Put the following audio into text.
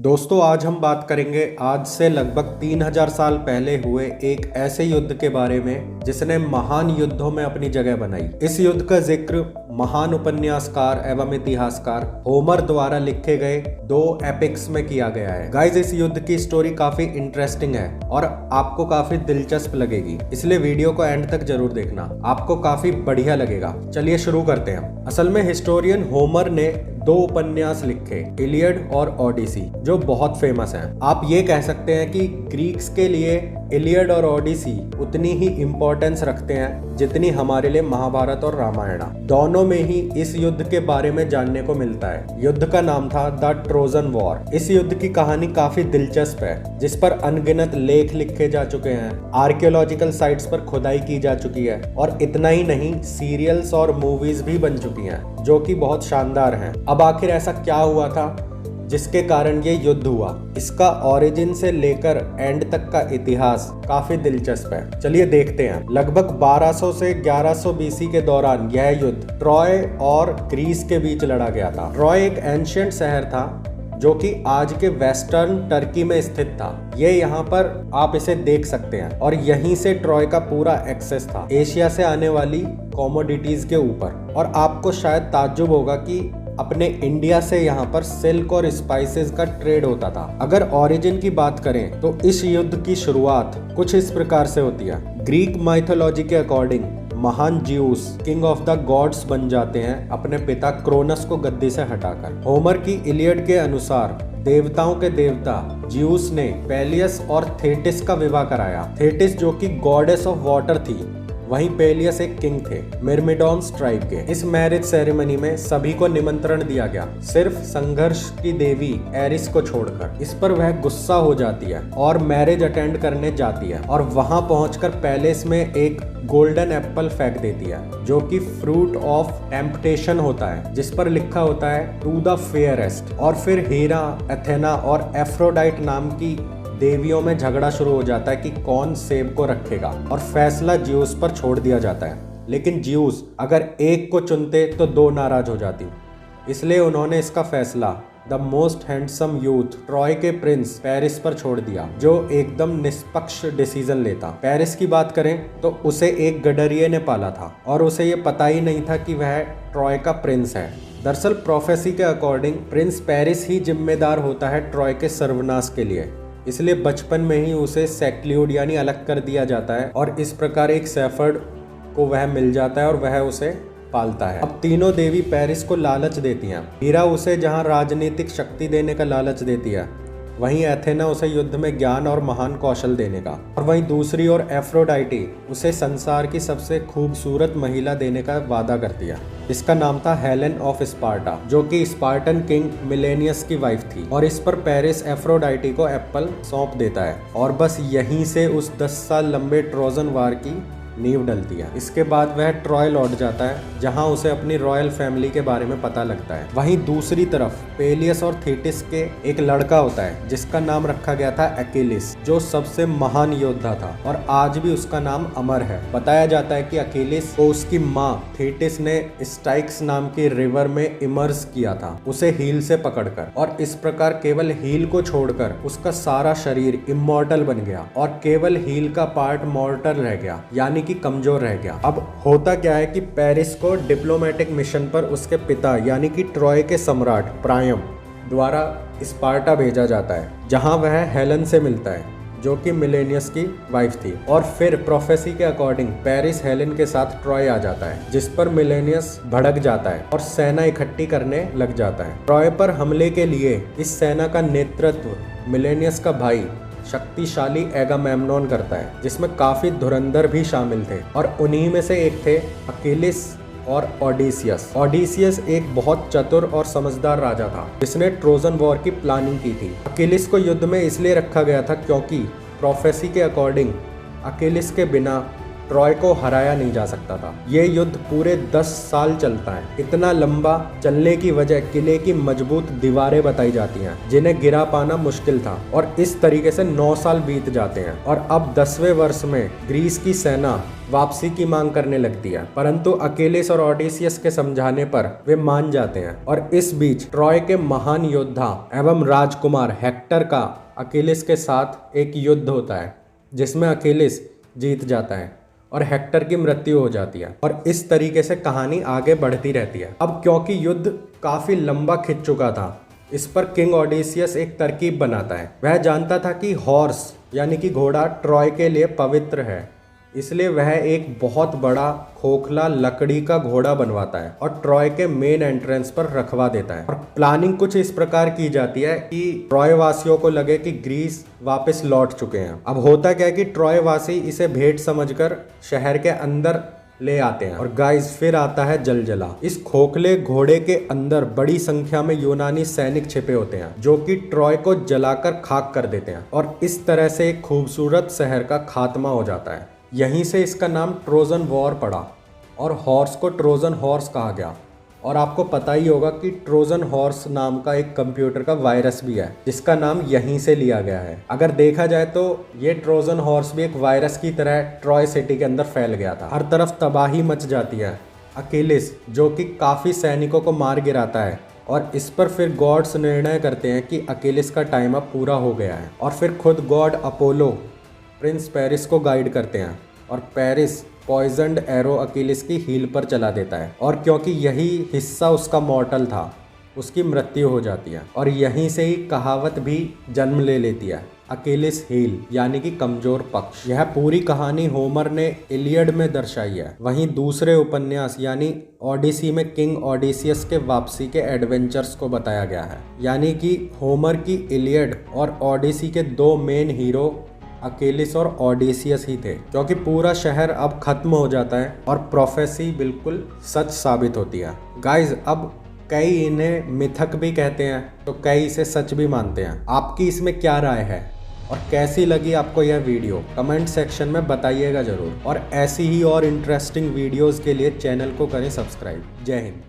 दोस्तों आज हम बात करेंगे आज से लगभग 3000 साल पहले हुए एक ऐसे युद्ध के बारे में जिसने महान युद्धों में अपनी जगह बनाई। इस युद्ध का जिक्र महान उपन्यासकार एवं इतिहासकार होमर द्वारा लिखे गए 2 एपिक्स में किया गया है। गाइस, इस युद्ध की स्टोरी काफी इंटरेस्टिंग है और आपको काफी दिलचस्प लगेगी, इसलिए वीडियो को एंड तक जरूर देखना, आपको काफी बढ़िया लगेगा। चलिए शुरू करते हैं। असल में हिस्टोरियन होमर ने 2 उपन्यास लिखे, इलियड और ओडिसी, जो बहुत फेमस हैं। आप ये कह सकते हैं कि ग्रीक्स के लिए इलियड और ओडिसी उतनी ही इम्पोर्टेंस रखते हैं जितनी हमारे लिए महाभारत और रामायण। दोनों में ही इस युद्ध के बारे में जानने को मिलता है। युद्ध का नाम था द ट्रोजन वॉर। इस युद्ध की कहानी काफी दिलचस्प है, जिस पर अनगिनत लेख लिखे जा चुके हैं, आर्कियोलॉजिकल साइट्स पर खुदाई की जा चुकी है और इतना ही नहीं, सीरियल्स और मूवीज भी बन चुकी हैं जो कि बहुत शानदार हैं। अब आखिर ऐसा क्या हुआ था जिसके कारण ये युद्ध हुआ? इसका ओरिजिन से लेकर एंड तक का इतिहास काफी दिलचस्प है। चलिए देखते हैं। लगभग 1200 से 1100 बीसी के दौरान यह युद्ध ट्रॉय और ग्रीस के बीच लड़ा गया था। ट्रॉय एक एंशिएंट शहर था जो कि आज के वेस्टर्न टर्की में स्थित था। ये यहाँ पर आप इसे देख सकते हैं और यहीं से ट्रॉय का पूरा एक्सेस था एशिया से आने वाली कमोडिटीज के ऊपर। और आपको शायद ताज्जुब होगा कि अपने इंडिया से यहाँ पर सिल्क और स्पाइसेस का ट्रेड होता था। अगर ओरिजिन की बात करें तो इस युद्ध की शुरुआत कुछ इस प्रकार से होती है। ग्रीक माइथोलॉजी के अकॉर्डिंग महान जियूस किंग ऑफ द गॉड्स बन जाते हैं अपने पिता क्रोनस को गद्दी से हटाकर। होमर की इलियड के अनुसार देवताओं के देवता जियूस ने पेलियस और थेटिस का विवाह कराया। थेटिस जो कि गॉडेस ऑफ वाटर थी, वहीं पेलियस एक किंग थे मिर्मिडॉन्स ट्राइब के। इस मैरिज सेरेमनी में सभी को निमंत्रण दिया गया, सिर्फ संघर्ष की देवी एरिस को छोड़कर। इस पर वह गुस्सा हो जाती है और मैरिज अटेंड करने जाती है और वहां पहुंचकर पैलेस में एक गोल्डन एप्पल फेंक देती है जो कि फ्रूट ऑफ टेम्पटेशन होता है, जिस पर लिखा होता है टू द फेयरेस्ट। और फिर हीरा, एथेना और एफ्रोडाइट नाम की देवियों में झगड़ा शुरू हो जाता है कि कौन सेब को रखेगा और फैसला जियूस पर छोड़ दिया जाता है। लेकिन जियूस अगर एक को चुनते तो 2 नाराज हो जाती, इसलिए उन्होंने इसका फैसला the most handsome youth Troy के प्रिंस पेरिस पर छोड़ दिया, जो एकदम निष्पक्ष डिसीजन लेता। पेरिस की बात करें तो उसे एक गडरिये ने पाला था और उसे ये पता ही नहीं था कि वह ट्रॉय का प्रिंस है। दरअसल प्रोफेसी के अकॉर्डिंग प्रिंस पेरिस ही जिम्मेदार होता है ट्रॉय के सर्वनाश के लिए, इसलिए बचपन में ही उसे सेक्ल्यूड यानी अलग कर दिया जाता है और इस प्रकार एक शेफर्ड को वह मिल जाता है और वह उसे पालता है। अब तीनों देवी पेरिस को लालच देती हैं। हीरा उसे जहां राजनीतिक शक्ति देने का लालच देती है, वहीं एथेना उसे युद्ध में ज्ञान और महान कौशल देने का, और वहीं दूसरी ओर एफ्रोडाइटी उसे संसार की सबसे खूबसूरत महिला देने का वादा करती है। इसका नाम था हेलेन ऑफ स्पार्टा, जो कि स्पार्टन किंग मिलेनियस की वाइफ थी। और इस पर पेरिस एफ्रोडाइटी को एप्पल सौंप देता है और बस यहीं से उस 10 साल लंबे ट्रोजन वार की नींव डलती है। इसके बाद वह ट्रॉय लौट जाता है, जहां उसे अपनी रॉयल फैमिली के बारे में पता लगता है। वहीं दूसरी तरफ पेलियस और थेटिस के एक लड़का होता है जिसका नाम रखा गया था अकेलिस, जो सबसे महान योद्धा था और आज भी उसका नाम अमर है। बताया जाता है कि अकेलिस को उसकी माँ थेटिस ने स्टाइक्स नाम की रिवर में इमर्स किया था, उसे हील से पकड़कर, और इस प्रकार केवल हील को छोड़कर उसका सारा शरीर इमॉर्टल बन गया और केवल हील का पार्ट मॉर्टल रह गया, यानी कि कमजोर रह गया। अब होता क्या है कि पेरिस को डिप्लोमेटिक मिशन पर उसके पिता यानी कि ट्रॉय के सम्राट प्रायम द्वारा स्पार्टा भेजा जाता है, जहां वह हेलन से मिलता है जो कि मिलेनियस की वाइफ थी। और फिर प्रोफेसी के अकॉर्डिंग पेरिस हेलेन के साथ ट्रॉय आ जाता है, जिस पर मिलेनियस भड़क जाता है और सेना इकट्ठी करने लग जाता है। ट्रॉय पर हमले के लिए इस सेना का नेतृत्व मिलेनियस का भाई शक्तिशाली एगामेम्नोन करता है, जिसमें काफी धुरंधर भी शामिल थे और उन्हीं में से एक थे अकेलिस और ओडिसियस। ओडिसियस एक बहुत चतुर और समझदार राजा था जिसने ट्रोजन वॉर की प्लानिंग की थी। अकेलिस को युद्ध में इसलिए रखा गया था क्योंकि प्रोफेसी के अकॉर्डिंग अकेलिस के बिना ट्रॉय को हराया नहीं जा सकता था। ये युद्ध पूरे 10 साल चलता है। इतना लंबा चलने की वजह किले की मजबूत दीवारें बताई जाती हैं, जिन्हें गिरा पाना मुश्किल था, और इस तरीके से 9 साल बीत जाते हैं और अब 10वें वर्ष में ग्रीस की सेना वापसी की मांग करने लगती है, परंतु अकेलेस और ओडेसियस के समझाने पर वे मान जाते हैं। और इस बीच ट्रॉय के महान योद्धा एवं राजकुमार हेक्टर का अकेलेस के साथ एक युद्ध होता है, जिसमें अकेलेस जीत जाता है और हेक्टर की मृत्यु हो जाती है। और इस तरीके से कहानी आगे बढ़ती रहती है। अब क्योंकि युद्ध काफी लंबा खिंच चुका था, इस पर किंग ओडेसियस एक तरकीब बनाता है। वह जानता था कि हॉर्स यानी कि घोड़ा ट्रॉय के लिए पवित्र है, इसलिए वह एक बहुत बड़ा खोखला लकड़ी का घोड़ा बनवाता है और ट्रॉय के मेन एंट्रेंस पर रखवा देता है। और प्लानिंग कुछ इस प्रकार की जाती है कि ट्रॉय वासियों को लगे कि ग्रीस वापस लौट चुके हैं। अब होता क्या है कि ट्रॉय वासी इसे भेंट समझकर शहर के अंदर ले आते हैं। और गाइस, फिर आता है जलजला। इस खोखले घोड़े के अंदर बड़ी संख्या में यूनानी सैनिक छिपे होते हैं, जो कि ट्रॉय को जलाकर खाक कर देते हैं, और इस तरह से एक खूबसूरत शहर का खात्मा हो जाता है। यहीं से इसका नाम ट्रोजन वॉर पड़ा और हॉर्स को ट्रोजन हॉर्स कहा गया। और आपको पता ही होगा कि ट्रोजन हॉर्स नाम का एक कंप्यूटर का वायरस भी है, जिसका नाम यहीं से लिया गया है। अगर देखा जाए तो ये ट्रोजन हॉर्स भी एक वायरस की तरह ट्रॉय सिटी के अंदर फैल गया था। हर तरफ तबाही मच जाती है। अकेलेस, जो कि काफ़ी सैनिकों को मार गिराता है, और इस पर फिर गॉड्स निर्णय करते हैं कि अकेलेस का टाइम अब पूरा हो गया है। और फिर खुद गॉड अपोलो प्रिंस पेरिस को गाइड करते हैं, और पेरिस पॉइजन्ड एरो अकेलेस की हील पर चला देता है, और क्योंकि यही हिस्सा उसका मॉर्टल था, उसकी मृत्यु हो जाती है। और यहीं से ही कहावत भी जन्म ले लेती है, अकेलेस हील, यानी कि कमजोर पक्ष। यह पूरी कहानी होमर ने इलियड में दर्शाई है। वहीं दूसरे उपन्यास यानी ओडिसी में किंग ओडेसियस के वापसी के एडवेंचर्स को बताया गया है। यानी कि होमर की इलियड और ओडिसी के 2 मेन हीरो अकेलेस और ओडेसियस ही थे, क्योंकि पूरा शहर अब खत्म हो जाता है और प्रोफेसी बिल्कुल सच साबित होती है। गाइज, अब कई इन्हें मिथक भी कहते हैं, तो कई इसे सच भी मानते हैं। आपकी इसमें क्या राय है और कैसी लगी आपको यह वीडियो, कमेंट सेक्शन में बताइएगा ज़रूर। और ऐसी ही और इंटरेस्टिंग वीडियोज़ के लिए चैनल को करें सब्सक्राइब। जय हिंद।